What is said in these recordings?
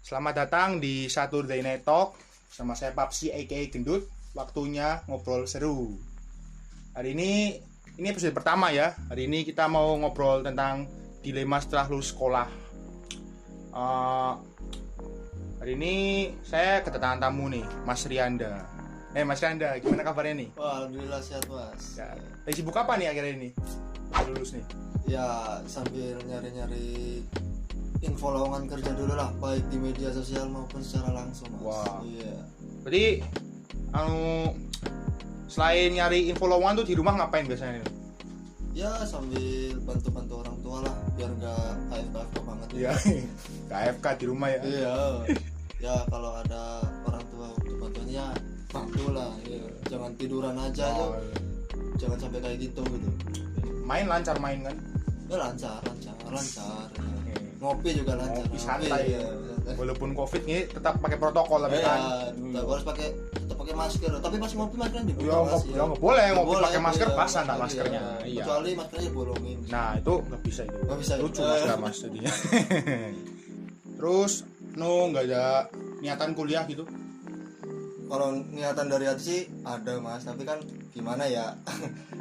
Selamat datang di Saturday Night Talk sama saya Papsi aka Gendut. Waktunya ngobrol seru. Hari ini episode pertama ya. Hari ini kita mau ngobrol tentang dilema setelah lulus sekolah. Hari ini saya kedatangan tamu nih, Mas Rianda. Mas Rianda, gimana kabarnya nih? Wah, alhamdulillah sehat mas. Ya, sibuk apa nih akhirnya ini? Lulus nih. Ya sambil nyari-nyari info lowongan kerja dulu lah, baik di media sosial maupun secara langsung mas. Wah. Iya. Berarti selain nyari info lowongan tuh di rumah ngapain biasanya nih? Ya sambil bantu-bantu orang tua lah, biar nggak AFK banget. Iya. KFK di rumah ya. Iya. Ya kalau ada orang tua untuk bantunya bantu lah. Iya. Jangan tiduran aja tuh. Jangan sampai kayak gitu. Main lancar main kan? Ya lancar. Ngopi juga lancar. Ngopi santai ya. Santai. Walaupun Covid ini tetap pakai protokol tapi kan. Tetap harus tetap pakai masker. Tapi pas ngopi maskernya dibuka. Ya nggak boleh ngopi pakai masker iya, pasang tak maskernya. Iya. Kecuali maskernya bolongin. Nah itu nggak bisa itu. Nggak bisa. Lucu mas jadinya. Terus nggak ada niatan kuliah gitu? Kalau niatan dari hati sih ada mas, tapi kan gimana ya,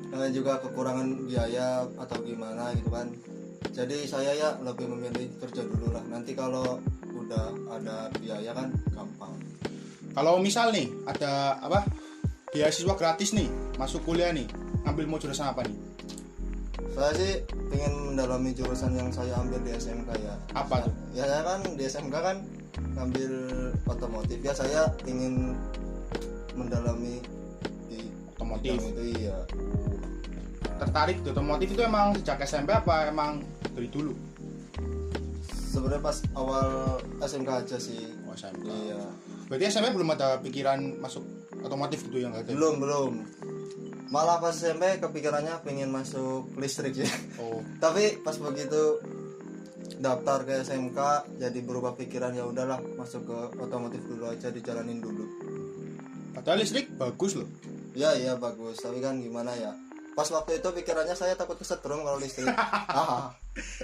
namanya juga kekurangan biaya atau gimana gitu kan. Jadi saya ya lebih memilih kerja dulu lah. Nanti kalau udah ada biaya kan gampang. Kalau misal nih ada beasiswa gratis nih masuk kuliah nih, ngambil mau jurusan apa nih? Saya sih pengen mendalami jurusan yang saya ambil di SMK ya. Apa tuh? Ya saya kan di SMK kan ngambil otomotif ya, saya ingin mendalami di Otomotif. bidang itu. Iya. Tertarik di otomotif itu emang sejak SMP apa emang dari dulu? Sebenarnya pas awal SMK aja sih. Oh, SMP. Iya. Berarti SMP belum ada pikiran masuk otomotif gitu yang nggak ada? Belum. Malah pas SMP kepikirannya pengen masuk listrik ya. Oh. Tapi pas begitu daftar ke SMK jadi berubah pikiran, ya udahlah masuk ke otomotif dulu aja, dijalanin dulu. Padahal listrik bagus loh. Ya iya bagus, tapi kan gimana ya, pas waktu itu pikirannya saya takut kesetrum kalau listrik.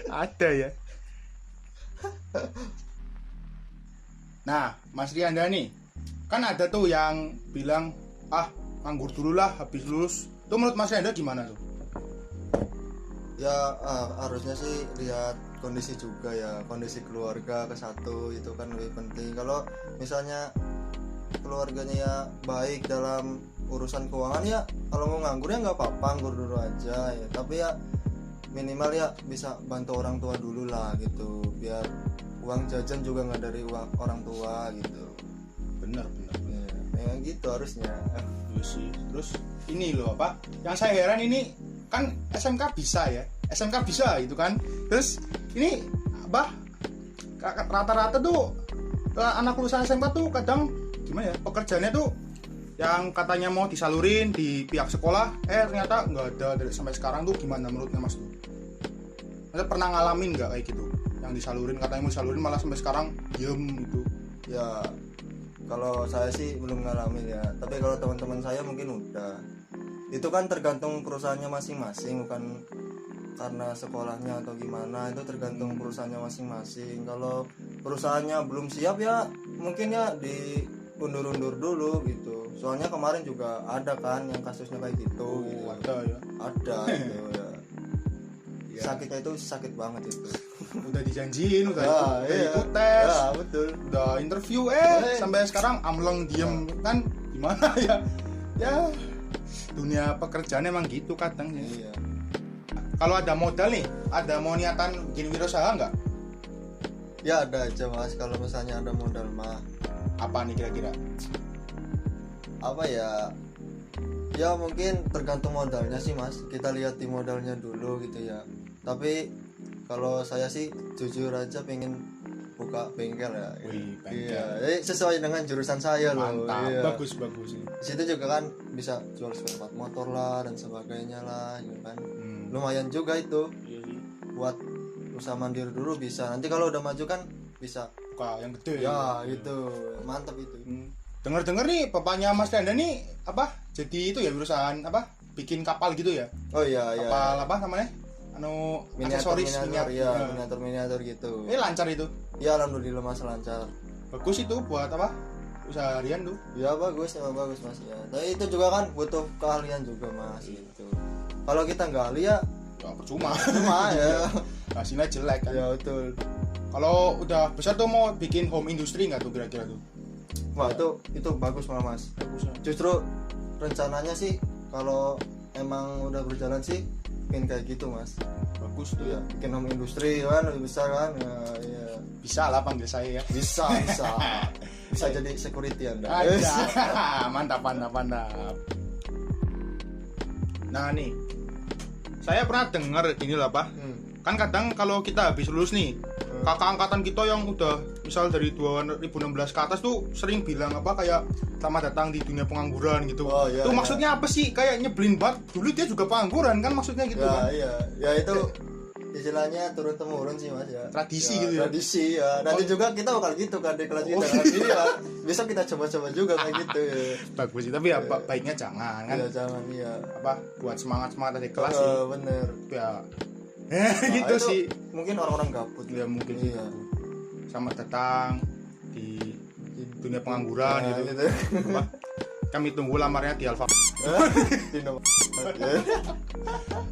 Ada ya. Nah, Mas Rianda nih, kan ada tuh yang bilang nganggur dulu lah habis lulus. Itu menurut Mas Rianda gimana tuh? Ya harusnya sih lihat kondisi juga ya, kondisi keluarga ke satu itu kan lebih penting. Kalau misalnya keluarganya ya baik dalam urusan keuangan ya, kalau mau nganggur ya nggak apa-apa, nganggur dulu aja ya. Tapi ya minimal ya bisa bantu orang tua dulu lah gitu, biar uang jajan juga nggak dari uang orang tua gitu. Bener Ya gitu harusnya. Iya sih. Terus ini loh yang saya heran ini kan SMK bisa ya, SMK bisa gitu kan. Terus ini rata-rata tuh anak lulusan SMK tuh kadang gimana ya, pekerjaannya tuh yang katanya mau disalurin di pihak sekolah ternyata nggak ada dari sampai sekarang. Tuh gimana menurutnya Mas tuh? Mas pernah ngalamin nggak kayak gitu, yang disalurin katanya mau disalurin malah sampai sekarang diem gitu? Ya kalau saya sih belum ngalamin ya, tapi kalau teman-teman saya mungkin udah. Itu kan tergantung perusahaannya masing-masing, bukan karena sekolahnya atau gimana, itu tergantung perusahaannya masing-masing. Kalau perusahaannya belum siap ya mungkin ya diundur-undur dulu gitu. Soalnya kemarin juga ada kan yang kasusnya kayak gitu. Gitu. Ada ya. Ada gitu ya. Ya. Sakitnya itu sakit banget itu. Udah dijanjiin, udah iya. ikut tes, Ya, betul. udah interview sampai sekarang amleng diem kan gimana ya? Ya dunia pekerjaan emang gitu kadang ya. Iya. Kalau ada modal nih, ada mau niatan bikin wirausaha nggak? Ya ada aja mas, kalau misalnya ada modal mah. Apa nih kira-kira? Apa ya, ya mungkin tergantung modalnya sih mas, kita lihat di modalnya dulu gitu ya. Tapi kalau saya sih jujur aja pengen buka bengkel ya. Wih, bengkel. Iya, jadi sesuai dengan jurusan saya loh. Mantap, Iya. bagus ini. Di situ juga kan bisa jual spare part motor lah dan sebagainya lah gitu kan. Lumayan juga itu Iya sih. buat usaha mandiri dulu bisa, nanti kalau udah maju kan bisa Buka yang gede. ya gitu, mantap itu. Dengar-dengar nih bapaknya Mas Danda nih jadi itu ya urusan bikin kapal gitu ya? Oh iya iya. Kapal namanya? Aksesoris miniatur gitu. Ini lancar itu. Ya alhamdulillah mas lancar. bagus itu buat apa usaha harian tuh. Ya bagus mas ya. Tapi itu juga kan butuh keahlian juga mas gitu. Kalau kita nggak ahli ya percuma ya. Hasilnya jelek kan. Ya betul. Kalau udah besar tuh mau bikin home industry nggak tuh kira-kira tuh? Wah itu bagus malah mas. Bagusnya. Justru rencananya sih kalau emang udah berjalan sih bikin kayak gitu mas. Bagus tuh ya. Bikin home industry kan lebih besar kan ya. Bisa lah panggil saya ya. Bisa jadi security Anda. Ada. Mantap. Nah nih, saya pernah dengar gini lah Pak. Kan kadang kalau kita habis lulus nih, kakak angkatan kita yang udah misal dari 2016 ke atas tuh sering bilang apa kayak selamat datang di dunia pengangguran gitu. Oh, iya, tuh iya. maksudnya apa sih? Kayak nyebelin banget. Dulu dia juga pengangguran kan maksudnya gitu kan. Iya ya itu istilahnya turun temurun sih mas ya. Tradisi ya, gitu ya. Tradisi ya. Nanti juga kita bakal gitu kan di kelas kita kan. Ini ya bisa kita coba-coba juga kayak gitu ya. Bagus sih, tapi ya baiknya jangan kan. Iya jangan iya. Apa buat semangat dari kelas sih. Bener. Ya. itu Gitu sih. Mungkin orang-orang gabut. Ya mungkin Iya. Selamat datang di dunia pengangguran Nah, gitu. Apa? Kami tunggu lamarnya di Alfa. Di nomor.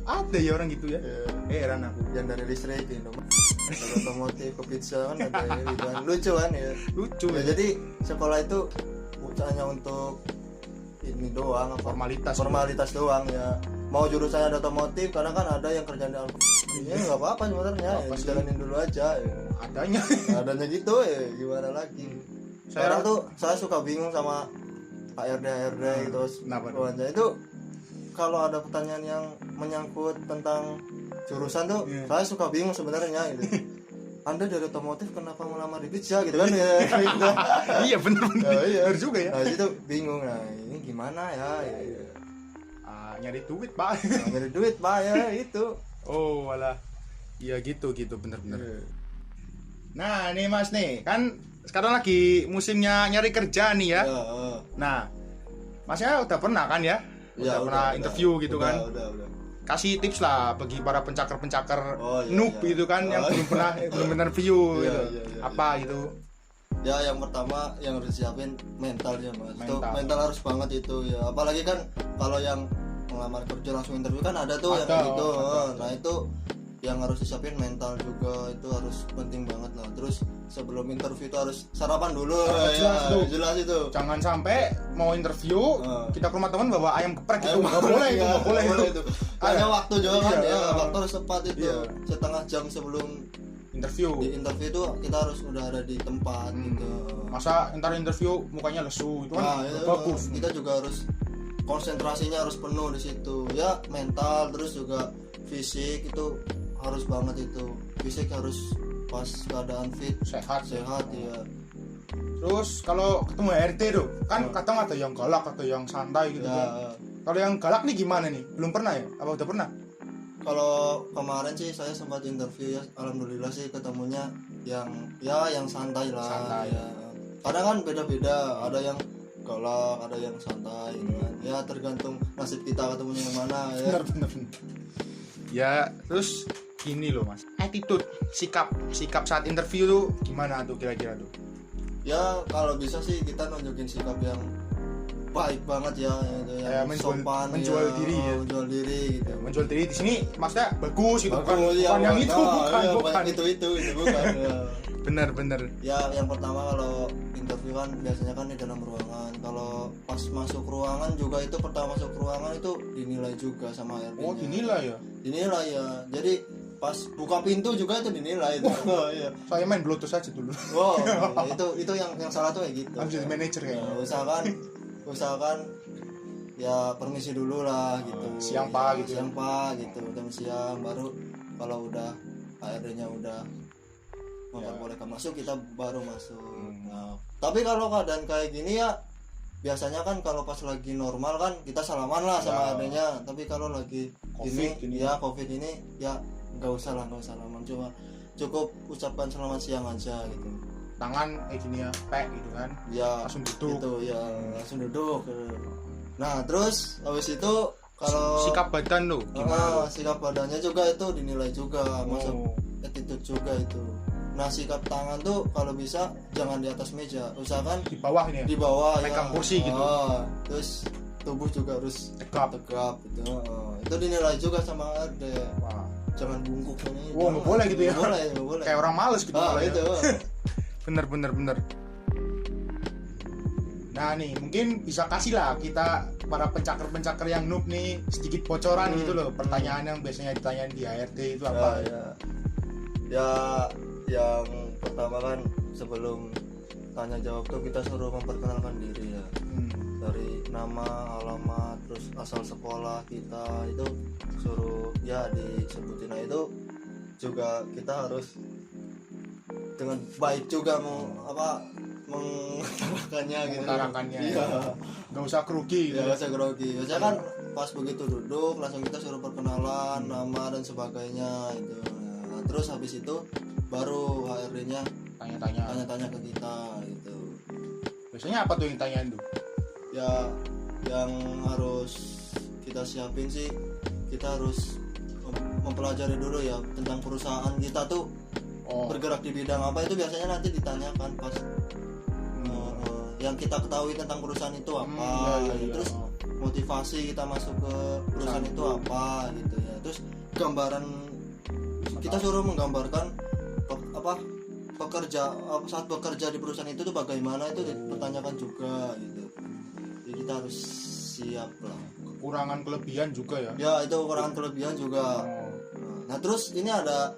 Ada ya orang gitu ya. Heran aku. Yang dari listrik di nomor. Dari otomotif ke pizza kan ada ya, gitu kan. Lucu kan ya. Lucu Ya, ya. jadi sekolah itu hanya untuk ini doang apa formalitas doang ya. Mau jurusannya ada otomotif karena kan ada yang kerjaan di Alfa. Ya nggak apa-apa sebenarnya ya, jalanin dulu aja ya. Adanya gitu ya gimana lagi. Sekarang tuh saya suka bingung sama HRD terus wawancara itu kalau ada pertanyaan yang menyangkut tentang jurusan tuh saya suka bingung sebenarnya gitu. Anda dari otomotif kenapa melamar di pizza gitu kan ya. Iya benar. Iya juga ya. Nah itu bingung ini gimana ya. Nyari duit Pak. Nyari duit Pak ya itu. Oh walah. Iya gitu bener-bener. Nah nih Mas nih kan sekarang lagi musimnya nyari kerja nih ya. Nah Masnya udah pernah kan ya? Udah pernah interview gitu kan? Udah. Kasih tips lah bagi para pencakar noob gitu kan yang belum pernah interview gitu. Apa gitu? Ya yang pertama yang harus disiapin mentalnya mas. Mental harus banget itu ya. Apalagi kan kalau yang melamar kerja langsung interview kan ada tuh yang kayak gitu. Nah itu yang harus disiapin mental juga itu harus penting banget lah. Terus sebelum interview itu harus sarapan dulu. Jelas itu. Jangan sampai mau interview kita ke rumah teman bawa ayam geprek gitu. Nggak boleh itu. Hanya waktu juga kan ya. Waktu harus tepat itu. Setengah jam sebelum interview. Di interview itu kita harus udah ada di tempat gitu. Masa ntar interview mukanya lesu itu kan bagus. Kita juga harus konsentrasinya harus penuh di situ. Ya mental terus juga fisik itu harus banget itu. Fisik harus pas keadaan fit, sehat ya. Terus kalau ketemu HRD tuh kan kadang ada yang galak, ada yang santai gitu kan. Kalau yang galak nih gimana nih? Belum pernah ya? Apa udah pernah? Kalau kemarin sih saya sempat interview ya, alhamdulillah sih ketemunya yang santai lah. Santai. Ya. Kadang kan beda-beda, ada yang galak, ada yang santai kan. Ya tergantung nasib kita ketemunya yang mana ya. Bener. Ya, terus gini loh Mas. Attitude, sikap saat interview tuh gimana tuh kira-kira tuh? Ya kalau bisa sih kita nunjukin sikap yang baik banget ya yang sopan menjual diri ya. Menjual diri gitu. Menjual diri di sini maksudnya bagus gitu bukan yang itu bukan itu bukan ya. Bener. Ya yang pertama kalau interview kan biasanya kan di dalam ruangan. Kalau pas masuk ruangan juga itu pertama masuk ruangan itu dinilai juga sama HRD-nya. Oh dinilai ya? Dinilai ya. Jadi pas buka pintu juga itu dinilai itu. Iya. Saya main Bluetooth aja dulu. Wow, itu yang salah tuh kayak gitu. Harus jadi manajer kayaknya. Usahakan ya permisi dulu lah gitu. Siang Pak gitu. Siang Pak gitu. Jam siang baru kalau udah HRD-nya udah memperbolehkan masuk kita baru masuk. Nah, tapi kalau keadaan kayak gini ya biasanya kan kalau pas lagi normal kan kita salaman lah sama HRD-nya. Tapi kalau lagi COVID ini ya nggak usah salaman, cuma cukup ucapkan selamat siang aja gitu. Tangan kayak gini ya, gitu kan ya langsung duduk gitu ya, langsung duduk. Nah terus habis itu kalau sikap badan lo gimana? Sikap badannya juga itu dinilai juga, masuk attitude juga itu. Nah sikat tangan tuh kalau bisa jangan di atas meja, usahakan Di bawah ini ya. di bawah Pegang kursi gitu. Terus tubuh juga harus Tegap. gitu. Itu dinilai juga sama HRD. Wah. Jangan bungkuk ini. Wah, nggak boleh gitu ya. Nggak boleh. Kayak orang males gitu malah ya. itu. Bener. Nah nih mungkin bisa kasih lah kita para pencaker yang noob nih sedikit bocoran gitu loh, pertanyaan yang biasanya ditanyain di HRD itu apa? Ya yang pertama kan sebelum tanya jawab tuh kita suruh memperkenalkan diri ya. Dari nama, alamat, terus asal sekolah kita itu suruh ya disebutin. Nah itu juga kita harus dengan baik juga mengutarakannya gitu. Mengutarakannya. Iya. Gak usah grogi gitu. Ya gak usah grogi. Biasanya kan pas begitu duduk langsung kita suruh perkenalan, nama dan sebagainya itu. Nah, terus habis itu baru HRD-nya tanya-tanya ke kita gitu. Biasanya apa tuh yang ditanyain tuh? Ya yang harus kita siapin sih, kita harus mempelajari dulu ya tentang perusahaan kita tuh bergerak di bidang apa. Itu biasanya nanti ditanyakan pas yang kita ketahui tentang perusahaan itu apa. Terus motivasi kita masuk ke perusahaan itu apa gitu ya. Terus gambaran kita suruh menggambarkan saat bekerja di perusahaan itu tuh bagaimana, itu dipertanyakan juga gitu. Jadi kita harus siap lah. Kekurangan kelebihan juga ya? Ya itu kekurangan kelebihan juga. Nah terus ini ada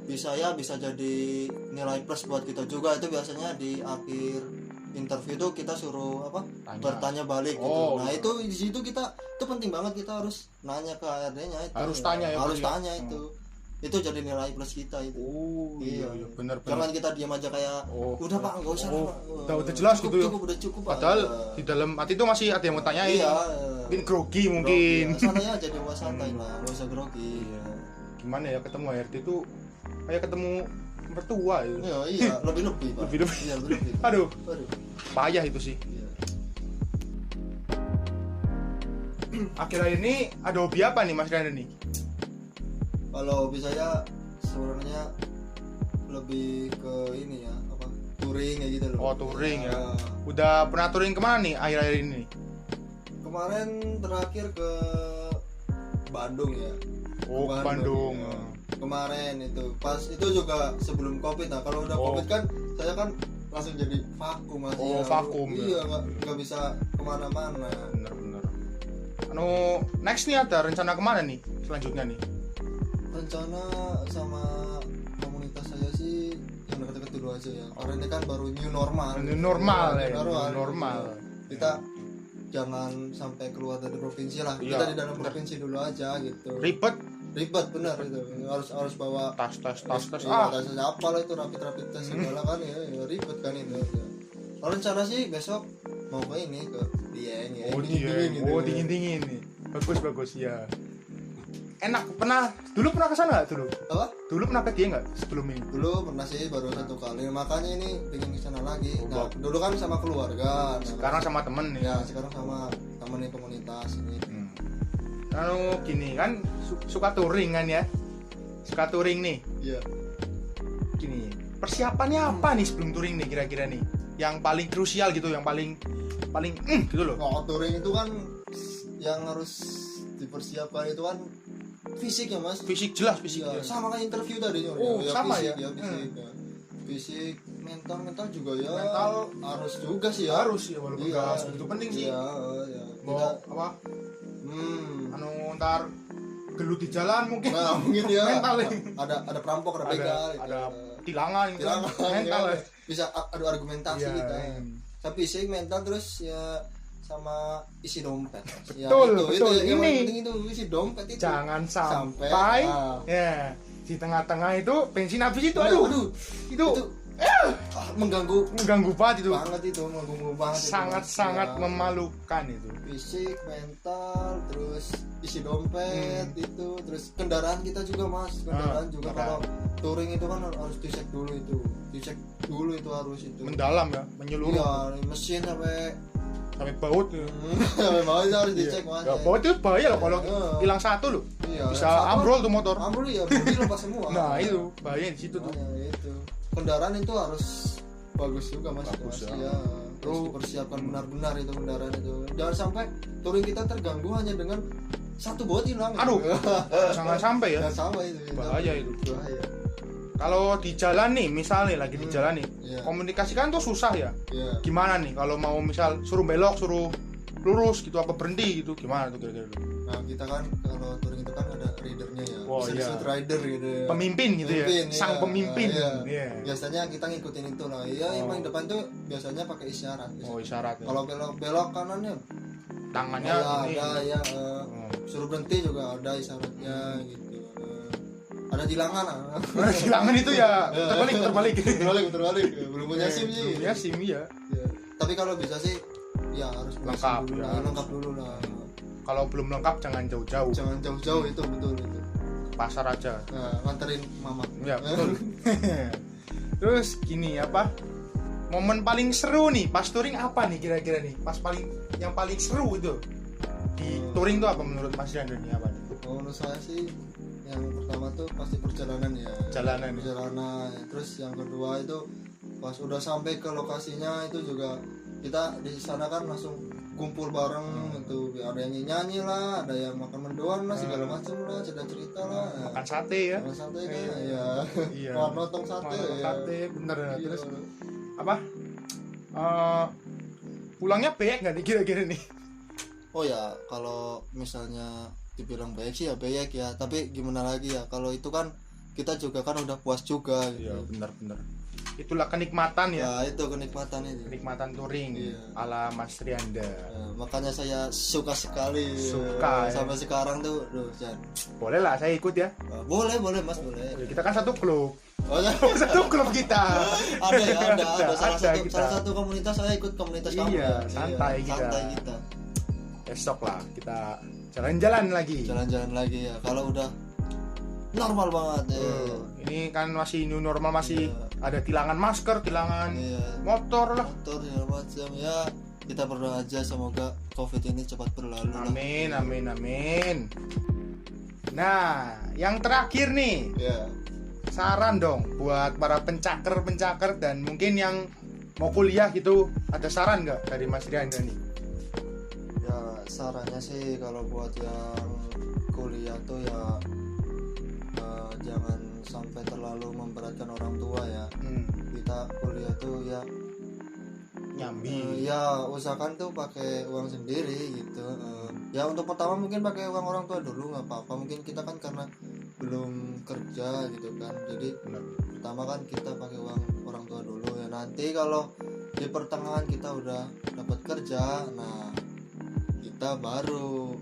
bisa jadi nilai plus buat kita juga. Itu biasanya di akhir interview tuh kita suruh bertanya balik gitu. Nah itu di situ kita itu penting banget, kita harus nanya ke HRD-nya itu. Harus tanya ya. Harus tanya itu. Itu jadi nilai plus kita itu. Iya benar. Jangan kita diam aja kayak udah Pak enggak usah. Udah jelas cukup, gitu ya. Udah cukup. Padahal di dalam hati itu masih ada yang mau tanyain. Iya. Mungkin grogi mungkin. Santai aja, dewa santai lah, enggak usah grogi. Gimana ya ketemu HRD itu kayak ketemu mertua itu. Iya, lebih-lebih, Pak. Lebih-lebih. Iya, lebih-lebih. Aduh. Payah itu sih. Iya. Akhir-akhir ini ada hobi apa nih Mas Randa nih? Kalau hobi saya sebenarnya lebih ke ini ya, touring ya gitu loh. Touring ya. Udah pernah touring kemana nih akhir-akhir ini? Kemarin terakhir ke Bandung ya. Bandung. Ya. Kemarin itu pas itu juga sebelum Covid. Nah kalau udah Covid kan saya kan langsung jadi vakum Mas. Vakum. Iya, nggak bisa kemana-mana. Bener. Next nih ada rencana kemana nih selanjutnya nih? Rencana sama komunitas saya sih yang dekat-dekat dulu aja ya. Karena ini kan baru new normal. Kita jangan sampai keluar dari provinsi lah. Kita di dalam provinsi dulu aja gitu. Ribet benar itu. Harus bawa tas. Tas apa lah itu, rapid tes segala kan ya ribet kan itu. Kalau rencana sih besok mau ke ini ke Dieng ya. Dingin nih. Bagus ya. Enak, dulu pernah ke sana enggak dulu? Apa? Dulu pernah ke Dieng enggak sebelum ini? Dulu pernah sih, baru 1 kali. Makanya ini pengen ke sana lagi. Nah, dulu kan sama keluarga. Sekarang sama temen ya. Sekarang sama temen nih komunitas ini. Gini kan suka touring kan ya? Suka touring nih. Iya. Gini, persiapannya apa nih sebelum touring nih kira-kira nih? Yang paling krusial gitu, yang paling gitu loh. Touring itu kan yang harus dipersiapkan itu kan fisik ya Mas. Fisik jelas. Sama kayak interview tadi. Sama fisik, ya. Fisik, mental juga ya. Mental harus juga sih ya. Harus ya, walaupun enggak segitu penting sih. Iya. Kita apa? Ntar gelut di jalan mungkin. Nah, mungkin ya. Mental ada perampok, ada begal, ada tilangan mental ya. Bisa adu argumentasi gitu. Tapi fisik, mental terus ya sama isi dompet. Betul. Yang penting itu isi dompet itu. Jangan sampai ya di tengah-tengah itu bensin habis itu. Itu mengganggu banget itu. Mengganggu banget. Sangat memalukan itu. Fisik, mental, terus isi dompet itu, terus kendaraan kita juga Mas. Kendaraan juga kalau touring itu kan harus dicek dulu itu. Harus itu. Mendalam ya, menyeluruh. Iya, mesin sampai baut tuh. Baut harus dicek Mas. Ya, baut itu bahaya loh kalau hilang satu loh. Bisa ambrol tuh motor. Ambrol ya, bodi lepas semua. Nah, itu bahaya di situ tuh. Itu. kendaraan itu harus bagus juga mas. Bagus, ya. Terus dipersiapkan benar-benar itu kendaraan itu. Jangan sampai touring kita terganggu hanya dengan satu bot hilang. Aduh, jangan sampai ya. Jangan sampai itu. Bahaya itu. Bahaya. Kalau di jalan nih, misalnya lagi di jalan nih, komunikasikan tuh susah ya. Gimana nih kalau mau misal suruh belok, suruh lurus gitu, apa berhenti gitu, gimana tuh kira-kira? Nah kita kan kalau touring itu kan ada ridernya ya. Oh, bisa iya. disebut rider gitu ya. Pemimpin gitu ya, sang iya. pemimpin. Iya. Iya. Biasanya kita ngikutin itu lah. Iya, yang paling depan tuh biasanya pakai isyarat. Oh, isyarat ya. Kalau belok kanannya Tangannya ini. ada ya suruh berhenti juga ada isyaratnya gitu. Ada tilangan. Silangan itu ya terbalik. terbalik. Belum punya SIM sih. Belum punya SIM ya. Ya. Tapi kalau bisa sih ya harus punya Lengkap, SIM dulu ya. lah, lengkap dulu lah. Kalau belum lengkap jangan jauh-jauh. Jangan jauh-jauh itu betul itu. Pasar aja. Nah, nganterin mama. Ya, betul. Terus gini apa? Momen paling seru nih pas touring apa nih kira-kira nih? Pas yang paling seru itu di touring tuh apa menurut Mas Rian nih apa nih? Oh, menurut saya sih yang pertama tuh pasti perjalanan ya. Perjalanan. Terus yang kedua itu pas udah sampai ke lokasinya itu juga kita di sana kan langsung kumpul bareng itu, ada yang nyanyi lah, ada yang makan mendoan lah, segala macam lah, cerita lah, makan sate ya. Makan sate kan, ya. Iya. Nonton sate. Makan Ya. sate bener. Iya. Terus apa? Pulangnya baik nggak nih kira-kira nih? Oh ya, kalau misalnya dibilang baik sih ya baik ya, tapi gimana lagi ya, kalau itu kan kita juga kan udah puas juga gitu. Iya, bener. Itulah kenikmatan ya. Ya itu kenikmatan itu. Kenikmatan touring Iya. ala Mas Rianda. Makanya saya suka sekali. Suka, ya. Sampai sekarang tuh, Jan. Boleh lah saya ikut ya. Boleh Mas, boleh. Kita kan satu klub. Oh, ya. Satu klub kita. ada. Kita. Salah satu komunitas saya ikut komunitas kamu. Iya, santai kita. Besok lah kita jalan-jalan lagi. Jalan-jalan lagi ya. Kalau udah normal banget ya. Ini kan masih new normal, masih ada tilangan masker, tilangan motor lah. Motor segala macam ya. Kita berdoa aja semoga Covid ini cepat berlalu. Amin. Nah, yang terakhir nih. Ya. Saran dong buat para pencaker dan mungkin yang mau kuliah gitu, ada saran nggak dari Mas Rianda nih? Ya sarannya sih kalau buat yang kuliah tuh ya jangan sampai terlalu memberatkan orang tua ya. Kita kuliah tuh ya nyambi. Ya usahakan tuh pakai uang sendiri gitu. Ya untuk pertama mungkin pakai uang orang tua dulu nggak apa-apa. Mungkin kita kan karena belum kerja gitu kan. Jadi pertama kan kita pakai uang orang tua dulu ya. Nanti kalau di pertengahan kita udah dapat kerja, nah kita baru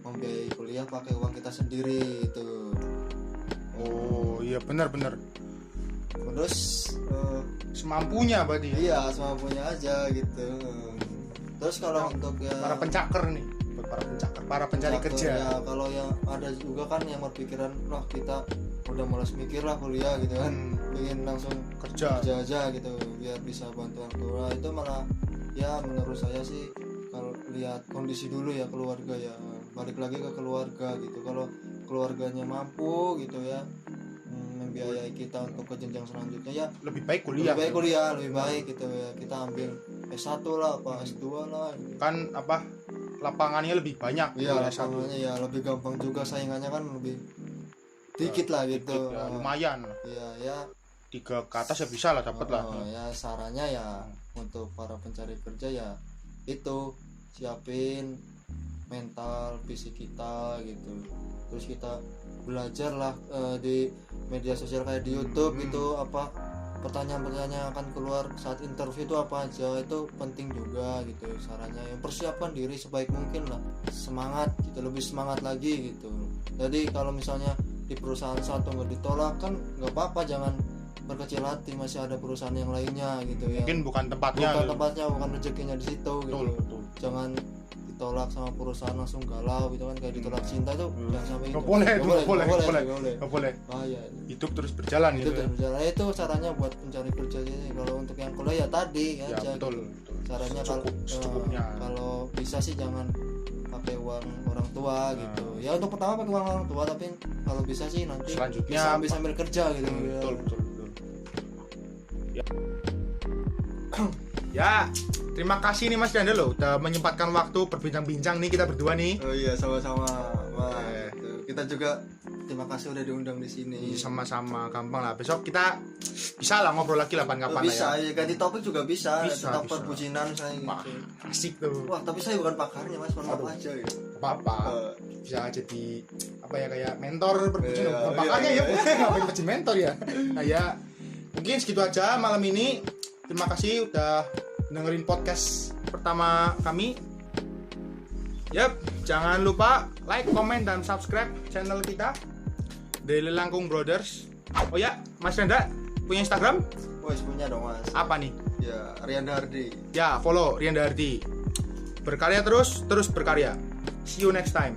membiayai kuliah pakai uang kita sendiri itu. Oh iya benar. Terus semampunya berarti. Iya semampunya aja gitu. Terus kalau untuk ya para pencaker nih, para pencari kerja. Ya kalau yang ada juga kan yang berpikiran wah kita udah malas mikir lah kuliah gitu kan, pengen langsung kerja aja gitu biar bisa bantu orang tua. Itu malah ya menurut saya sih kalau lihat kondisi dulu ya keluarga ya, balik lagi ke keluarga gitu. Kalau keluarganya mampu gitu ya membiayai kita untuk ke jenjang selanjutnya ya lebih baik kuliah lebih baik gitu ya, kita ambil S1 lah apa S2 lah gitu. Kan apa lapangannya lebih banyak ya lapangannya ya lebih gampang juga, saingannya kan lebih dikit lah gitu ya, lumayan ya 3 ke atas ya bisa lah dapat lah. Ya sarannya ya untuk para pencari kerja ya itu siapin mental fisik kita gitu, terus kita belajar lah di media sosial kayak di YouTube gitu, apa pertanyaan-pertanyaan akan keluar saat interview itu apa aja, itu penting juga gitu sarannya. Yang persiapkan diri sebaik mungkin lah, semangat gitu, lebih semangat lagi gitu. Jadi kalau misalnya di perusahaan satu nggak ditolak kan nggak apa-apa, jangan berkecil hati, masih ada perusahaan yang lainnya gitu ya. Mungkin bukan tempatnya bukan rezekinya di situ gitu. Betul. Jangan ditolak sama perusahaan langsung galau gitu kan, kayak ditolak cinta tuh jangan sampai itu. Nggak boleh. Bahaya. Hidup terus berjalan gitu. Terus berjalan. Itu caranya buat mencari kerja ini. Kalau untuk yang kuliah ya tadi ya, aja. Betul. Caranya secukupnya. Kalau bisa sih jangan pakai uang orang tua gitu. Ya untuk pertama pakai uang orang tua, tapi kalau bisa sih nanti selanjutnya bisa sambil kerja gitu. Betul. Ya, terima kasih nih Mas Randa loh udah menyempatkan waktu berbincang-bincang nih kita berdua nih. Oh iya, sama-sama. Wah, kita juga terima kasih udah diundang di sini. Sama-sama, gampang lah. Besok kita bisa lah ngobrol lagi lah kapan-kapan Bisa, lah ya. ya ganti topik juga bisa. Bisa, Tentang bisa. perbucinan saya Wah, gitu. asik tuh. Wah, tapi saya bukan pakarnya Mas, mohon maaf aja ya. Apa-apa. Bisa jadi apa ya kayak mentor perbucinan. Iya, Makanya iya, ya, ngapain jadi mentor ya. Nah ya, mungkin segitu aja malam ini. Terima kasih udah dengerin podcast pertama kami. Yap, jangan lupa like, comment, dan subscribe channel kita Daily Langkung Brothers. Oh ya, Mas Randa punya Instagram? Wes punya dong Mas. Apa nih? Ya, Rian Hardi. Ya, follow Rian Dardi. Berkarya terus berkarya. See you next time.